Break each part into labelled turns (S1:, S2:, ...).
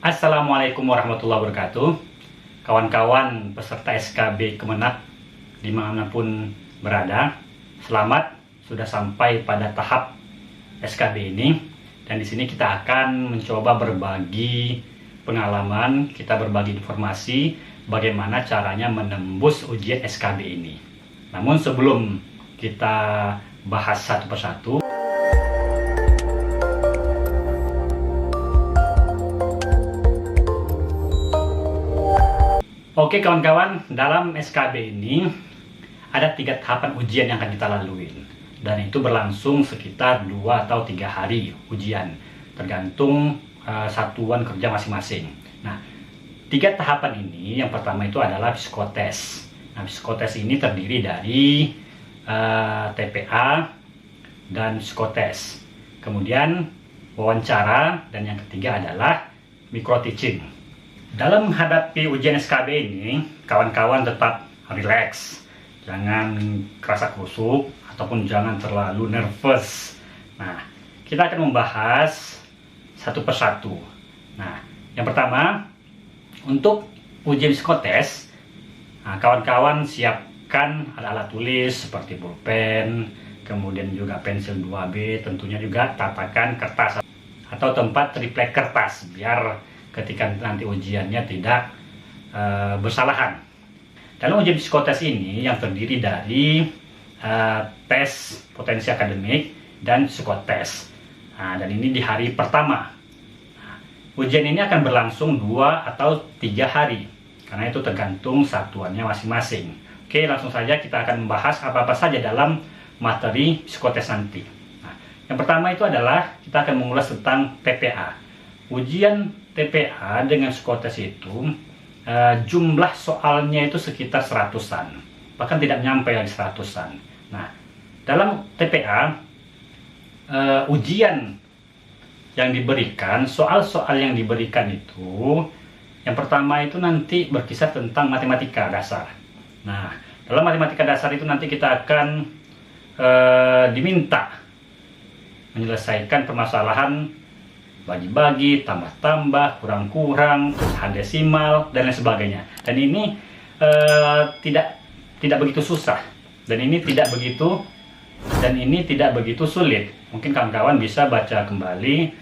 S1: Assalamualaikum warahmatullahi wabarakatuh. Kawan-kawan peserta SKB Kemenak dimanapun berada, selamat sudah sampai pada tahap SKB ini. Dan di sini kita akan mencoba berbagi pengalaman, kita berbagi informasi bagaimana caranya menembus ujian SKB ini. Namun sebelum kita bahas satu persatu, oke kawan-kawan, dalam SKB ini ada 3 tahapan ujian yang akan kita lalui. Dan itu berlangsung sekitar 2 atau 3 hari ujian, tergantung satuan kerja masing-masing. Nah, 3 tahapan ini, yang pertama itu adalah psikotes. Nah, psikotes ini terdiri dari TPA dan psikotes. Kemudian wawancara, dan yang ketiga adalah micro teaching. Dalam menghadapi ujian SKB ini, kawan-kawan tetap relax, jangan kerasa kusuk ataupun jangan terlalu nervous. Nah, kita akan membahas satu persatu. Nah, yang pertama, untuk ujian psikotes, kawan-kawan siapkan alat-alat tulis seperti pulpen, kemudian juga pensil 2B, tentunya juga tatakan kertas atau tempat triplek kertas biar ketika nanti ujiannya tidak bersalahan. Dalam ujian psikotes ini yang terdiri dari tes potensi akademik dan psikotes. Nah, dan ini di hari pertama. Nah, ujian ini akan berlangsung 2 atau 3 hari, karena itu tergantung satuannya masing-masing. Oke, langsung saja kita akan membahas apa-apa saja dalam materi psikotes nanti. Nah, yang pertama itu adalah kita akan mengulas tentang TPA. Ujian TPA dengan psikotes itu jumlah soalnya itu sekitar 100-an, bahkan tidak nyampe lagi 100-an. Nah, dalam TPA ujian yang diberikan, soal-soal yang diberikan itu, yang pertama itu nanti berkisar tentang matematika dasar. Nah, dalam matematika dasar itu nanti kita akan diminta menyelesaikan permasalahan bagi-bagi, tambah-tambah, kurang-kurang, pecahan desimal, dan lain sebagainya. Dan ini tidak begitu susah, dan ini tidak begitu sulit. Mungkin kawan-kawan bisa baca kembali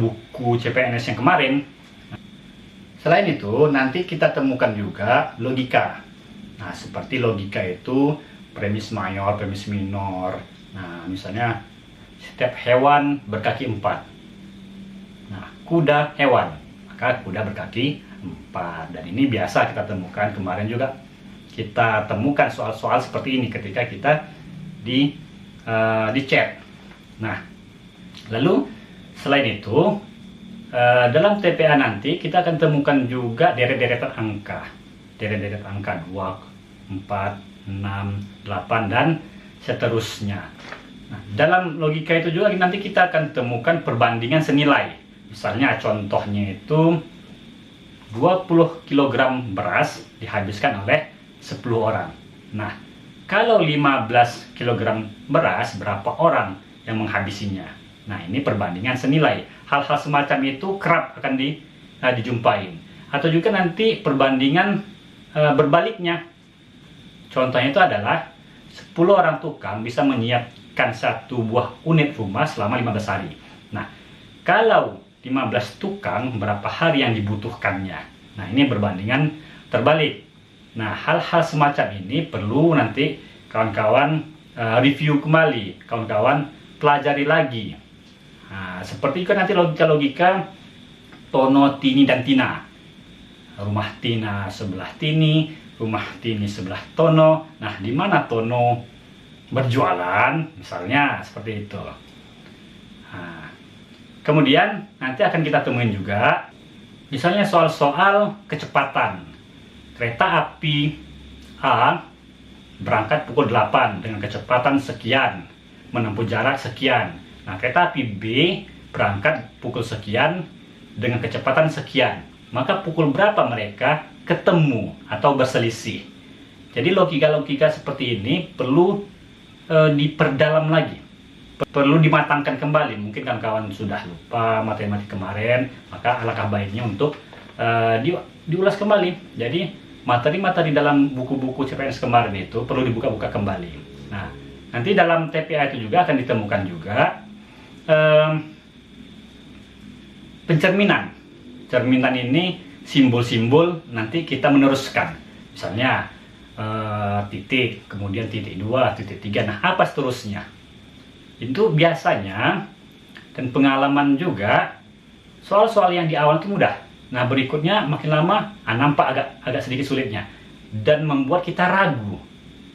S1: buku CPNS yang kemarin. Selain itu, nanti kita temukan juga logika. Nah, seperti logika itu premis mayor, premis minor. Nah, misalnya setiap hewan berkaki 4. Nah, kuda hewan, maka kuda berkaki 4. Dan ini biasa kita temukan, kemarin juga kita temukan soal-soal seperti ini ketika kita di chat. Nah, lalu selain itu dalam TPA nanti kita akan temukan juga deret-deretan angka. Deret-deret angka 2, 4, 6, 8, dan seterusnya. Nah, dalam logika itu juga nanti kita akan temukan perbandingan senilai. Misalnya contohnya itu 20 kg beras dihabiskan oleh 10 orang. Nah, kalau 15 kg beras, berapa orang yang menghabisinya? Nah, ini perbandingan senilai. Hal-hal semacam itu kerap akan dijumpai. Atau juga nanti perbandingan berbaliknya. Contohnya itu adalah 10 orang tukang bisa menyiapkan 1 buah unit rumah selama 15 hari. Nah, kalau 15 tukang, berapa hari yang dibutuhkannya? Nah, ini berbandingan terbalik. Nah, hal-hal semacam ini perlu nanti kawan-kawan review kembali, kawan-kawan pelajari lagi. Nah, seperti itu nanti logika-logika Tono, Tini, dan Tina. Rumah Tina sebelah Tini, rumah Tini sebelah Tono. Nah, di mana Tono berjualan? Misalnya seperti itu. Nah, kemudian nanti akan kita temuin juga misalnya soal-soal kecepatan. Kereta api A berangkat pukul 8 dengan kecepatan sekian, menempuh jarak sekian. Nah, kereta api B berangkat pukul sekian dengan kecepatan sekian. Maka pukul berapa mereka ketemu atau berselisih? Jadi logika-logika seperti ini perlu diperdalam lagi. perlu dimatangkan kembali. Mungkin kan kawan sudah lupa materi kemarin, maka alangkah baiknya untuk diulas kembali. Jadi materi-materi dalam buku-buku CPNS kemarin itu perlu dibuka-buka kembali. Nah, nanti dalam TPA itu juga akan ditemukan juga pencerminan. Cerminan ini simbol-simbol nanti kita meneruskan. Misalnya titik, kemudian titik 2, titik 3. Nah, apa seterusnya? Itu biasanya dan pengalaman juga soal-soal yang di awal itu mudah. Nah, berikutnya makin lama nampak agak sedikit sulitnya dan membuat kita ragu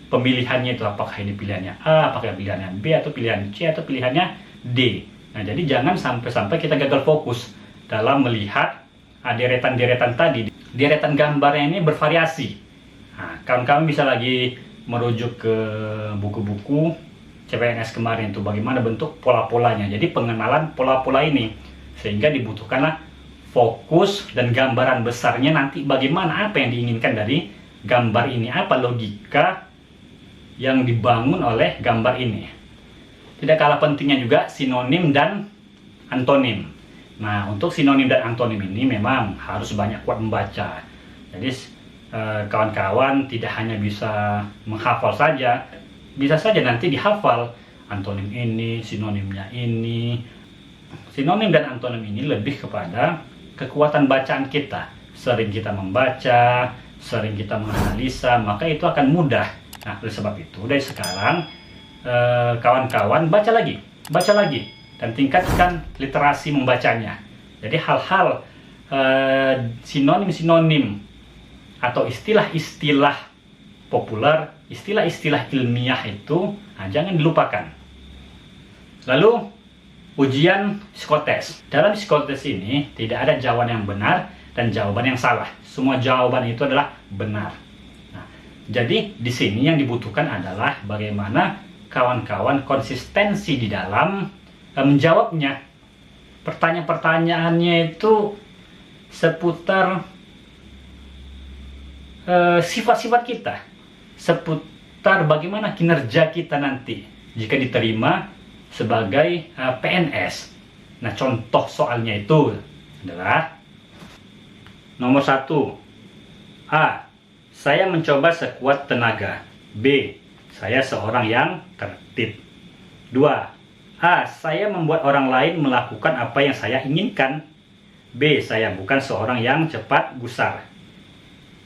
S1: pemilihannya itu, apakah ini pilihannya A, apakah pilihannya B, atau pilihan C, atau pilihannya D. Nah, jadi jangan sampai kita gagal fokus dalam melihat deretan-deretan tadi. Deretan gambarnya ini bervariasi. Nah, kawan-kawan bisa lagi merujuk ke buku-buku CPNS kemarin itu bagaimana bentuk pola-polanya. Jadi pengenalan pola-pola ini, sehingga dibutuhkanlah fokus dan gambaran besarnya nanti bagaimana, apa yang diinginkan dari gambar ini, apa logika yang dibangun oleh gambar ini. Tidak kalah pentingnya juga sinonim dan antonim. Nah, untuk sinonim dan antonim ini memang harus banyak kuat membaca. Jadi kawan-kawan tidak hanya bisa menghafal saja, bisa saja nanti dihafal antonim ini, sinonimnya ini. Sinonim dan antonim ini lebih kepada kekuatan bacaan kita. Sering kita membaca, sering kita menganalisa, maka itu akan mudah. Nah, oleh sebab itu dari sekarang kawan-kawan baca lagi, dan tingkatkan literasi membacanya. Jadi hal-hal sinonim-sinonim atau istilah-istilah populer, istilah-istilah ilmiah itu jangan dilupakan. Lalu ujian psikotes. Dalam psikotes ini tidak ada jawaban yang benar dan jawaban yang salah. Semua jawaban itu adalah benar. Nah, jadi di sini yang dibutuhkan adalah bagaimana kawan-kawan konsistensi di dalam menjawabnya. Pertanyaan-pertanyaannya itu seputar sifat-sifat kita, seputar bagaimana kinerja kita nanti jika diterima sebagai PNS. Nah, contoh soalnya itu adalah nomor 1. A. Saya mencoba sekuat tenaga. B. Saya seorang yang tertib. 2. A. Saya membuat orang lain melakukan apa yang saya inginkan. B. Saya bukan seorang yang cepat gusar.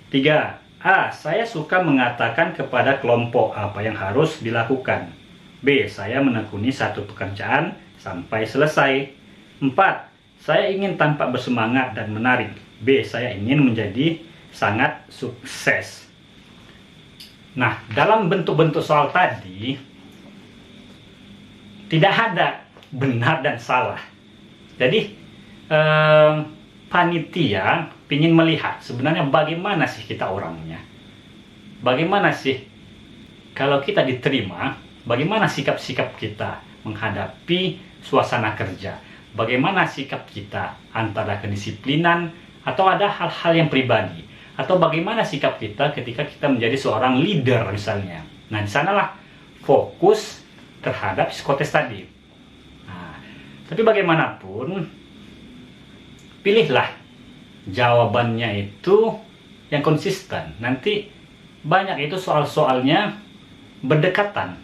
S1: 3. A. Saya suka mengatakan kepada kelompok apa yang harus dilakukan. B. Saya menekuni satu pekerjaan sampai selesai. 4. Saya ingin tampak bersemangat dan menarik. B. Saya ingin menjadi sangat sukses. Nah, dalam bentuk-bentuk soal tadi tidak ada benar dan salah. Jadi panitia ingin melihat sebenarnya bagaimana sih kita orangnya. Bagaimana sih kalau kita diterima, bagaimana sikap-sikap kita menghadapi suasana kerja. Bagaimana sikap kita antara kedisiplinan atau ada hal-hal yang pribadi. Atau bagaimana sikap kita ketika kita menjadi seorang leader misalnya. Nah, di sanalah fokus terhadap psikotes tadi. Nah, tapi bagaimanapun, pilihlah jawabannya itu yang konsisten. Nanti banyak itu soal-soalnya berdekatan.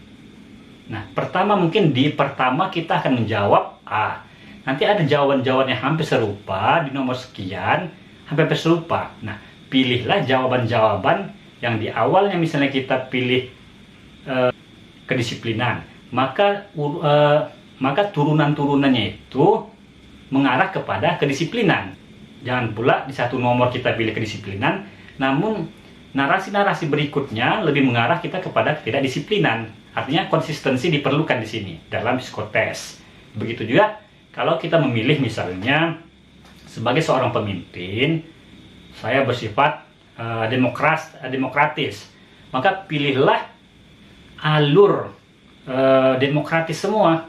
S1: Nah, pertama mungkin di pertama kita akan menjawab A. Nanti ada jawaban-jawaban yang hampir serupa di nomor sekian, hampir serupa. Nah, pilihlah jawaban-jawaban yang di awalnya misalnya kita pilih kedisiplinan, maka turunan-turunannya itu mengarah kepada kedisiplinan. Jangan pula di satu nomor kita pilih kedisiplinan, namun narasi-narasi berikutnya lebih mengarah kita kepada ketidakdisiplinan. Artinya konsistensi diperlukan di sini dalam psikotes. Begitu juga kalau kita memilih misalnya sebagai seorang pemimpin, saya bersifat demokratis, maka pilihlah alur demokratis semua.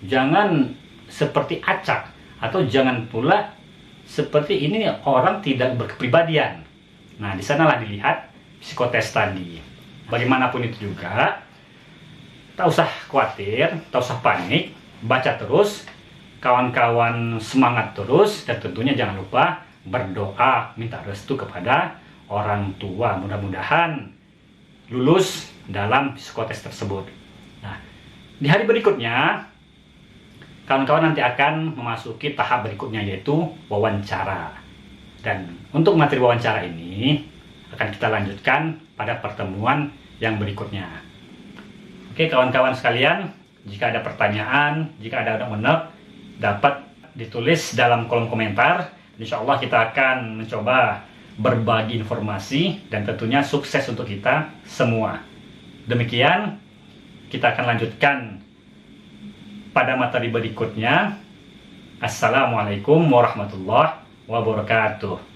S1: Jangan seperti acak, atau jangan pula seperti ini orang tidak berkepribadian. Nah, di sanalah dilihat psikotes tadi. Bagaimanapun itu juga, Tak usah khawatir, tak usah panik, baca terus, kawan-kawan semangat terus, dan tentunya jangan lupa berdoa, minta restu kepada orang tua. Mudah-mudahan lulus dalam psikotes tersebut. Nah, di hari berikutnya, kawan-kawan nanti akan memasuki tahap berikutnya, yaitu wawancara. Dan untuk materi wawancara ini akan kita lanjutkan pada pertemuan yang berikutnya. Oke kawan-kawan sekalian, jika ada pertanyaan, jika ada unek-unek, dapat ditulis dalam kolom komentar. Insya Allah kita akan mencoba berbagi informasi dan tentunya sukses untuk kita semua. Demikian, kita akan lanjutkan pada materi berikutnya. Assalamualaikum warahmatullahi wabarakatuh.